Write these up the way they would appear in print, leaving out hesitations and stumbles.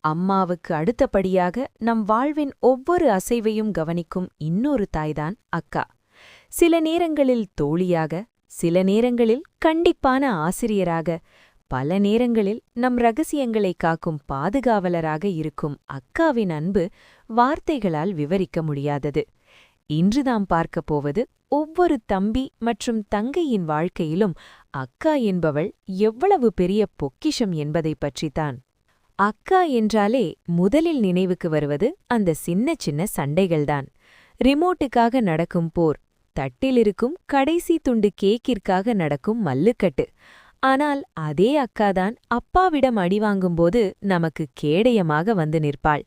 அம்மாவுக்கு அடுத்தபடியாக நம் வாழ்வின் ஒவ்வொரு அசைவையும் கவனிக்கும் இன்னொரு தாய்தான் அக்கா. சில நேரங்களில் தோழியாக, சில நேரங்களில் கண்டிப்பான ஆசிரியராக, பல நேரங்களில் நம் ரகசியங்களை காக்கும் பாதுகாவலராக இருக்கும் அக்காவின் அன்பு வார்த்தைகளால் விவரிக்க முடியாதது. இன்று நாம் பார்க்கப் போவது ஒவ்வொரு தம்பி மற்றும் தங்கையின் வாழ்க்கையிலும் அக்கா என்பவள் எவ்வளவு பெரிய பொக்கிஷம் என்பதைப் பற்றித்தான். அக்கா என்றாலே முதலில் நினைவுக்கு வருவது அந்த சின்ன சின்ன சண்டைகள்தான். ரிமோட்டுக்காக நடக்கும் போர், தட்டிலிருக்கும் கடைசி துண்டு கேக்கிற்காக நடக்கும் மல்லுக்கட்டு. ஆனால் அதே அக்காதான் அப்பாவிடம் அடிவாங்கும்போது நமக்கு கேடயமாக வந்து நிற்பாள்.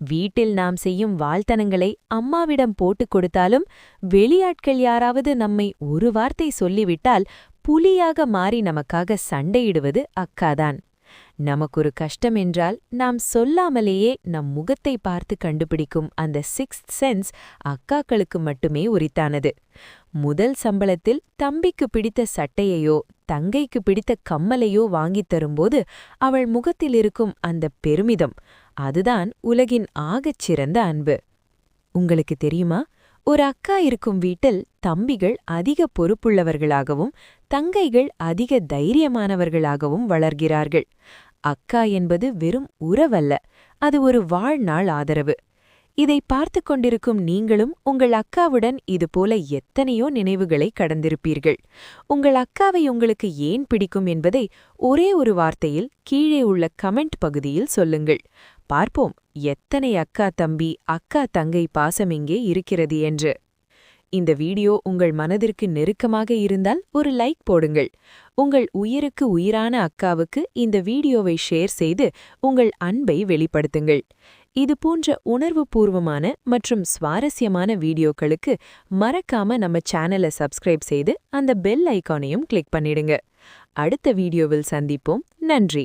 வீட்டில் நாம் செய்யும் வாழ்த்தனங்களை அம்மாவிடம் போட்டுக் கொடுத்தாலும் வெளியாட்கள் யாராவது நம்மை ஒரு வார்த்தை சொல்லிவிட்டால் புலியாக மாறி நமக்காக சண்டையிடுவது அக்காதான். நமக்கொரு கஷ்டம் என்றால் நாம் சொல்லாமலேயே நம் முகத்தை பார்த்து கண்டுபிடிக்கும் அந்த சிக்ஸ்த் சென்ஸ் அக்காக்களுக்கு மட்டுமே உரித்தானது. முதல் சம்பளத்தில் தம்பிக்கு பிடித்த சட்டையையோ தங்கைக்கு பிடித்த கம்மலையோ வாங்கித் தரும்போது அவள் முகத்தில் இருக்கும் அந்த பெருமிதம், அதுதான் உலகின் ஆகச் சிறந்த அன்பு. உங்களுக்கு தெரியுமா, ஒரு அக்கா இருக்கும் வீட்டில் தம்பிகள் அதிக பொறுப்புள்ளவர்களாகவும் தங்கைகள் அதிக தைரியமானவர்களாகவும் வளர்கிறார்கள். அக்கா என்பது வெறும் உறவல்ல, அது ஒரு வாழ்நாள் ஆதரவு. இதை பார்த்து கொண்டிருக்கும் நீங்களும் உங்கள் அக்காவுடன் இதுபோல எத்தனையோ நினைவுகளை கடந்திருப்பீர்கள். உங்கள் அக்காவை உங்களுக்கு ஏன் பிடிக்கும் என்பதை ஒரே ஒரு வார்த்தையில் கீழே உள்ள கமெண்ட் பகுதியில் சொல்லுங்கள். பார்ப்போம் எத்தனை அக்கா தம்பி, அக்கா தங்கை பாசம் இங்கே இருக்கிறது என்று. இந்த வீடியோ உங்கள் மனதிற்கு நெருக்கமாக இருந்தால் ஒரு லைக் போடுங்கள். உங்கள் உயிருக்கு உயிரான அக்காவுக்கு இந்த வீடியோவை ஷேர் செய்து உங்கள் அன்பை வெளிப்படுத்துங்கள். இதுபோன்ற உணர்வுபூர்வமான மற்றும் சுவாரஸ்யமான வீடியோக்களுக்கு மறக்காம நம்ம சேனலை சப்ஸ்கிரைப் செய்து அந்த பெல் ஐகானையும் கிளிக் பண்ணிடுங்க. அடுத்த வீடியோவில் சந்திப்போம். நன்றி.